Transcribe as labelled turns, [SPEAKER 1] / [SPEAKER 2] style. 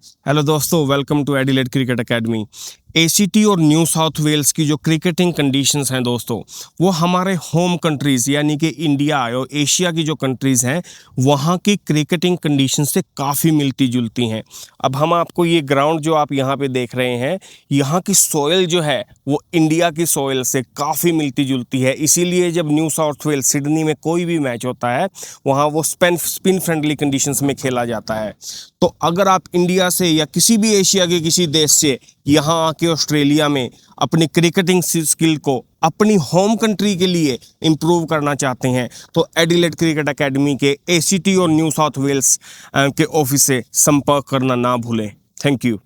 [SPEAKER 1] Hello दोस्तों, welcome to Adelaide cricket academy. ACT और New South Wales की जो क्रिकेटिंग कंडीशंस हैं दोस्तों, वो हमारे होम कंट्रीज़ यानी कि इंडिया और एशिया की जो कंट्रीज़ हैं वहाँ की क्रिकेटिंग कंडीशन से काफ़ी मिलती जुलती हैं। अब हम आपको ये ग्राउंड जो आप यहाँ पे देख रहे हैं, यहाँ की सॉइल जो है वो इंडिया की सॉइल से काफ़ी मिलती जुलती है। इसीलिए जब न्यू साउथ वेल्स सिडनी में कोई भी मैच होता है वहाँ वो स्पिन फ्रेंडली कंडीशंस में खेला जाता है। तो अगर आप इंडिया से या किसी भी एशिया के किसी देश से यहाँ आके ऑस्ट्रेलिया में अपनी क्रिकेटिंग स्किल को अपनी होम कंट्री के लिए इम्प्रूव करना चाहते हैं तो एडिलेड क्रिकेट एकेडमी के एसीटी और न्यू साउथ वेल्स के ऑफिस से संपर्क करना ना भूलें। Thank you.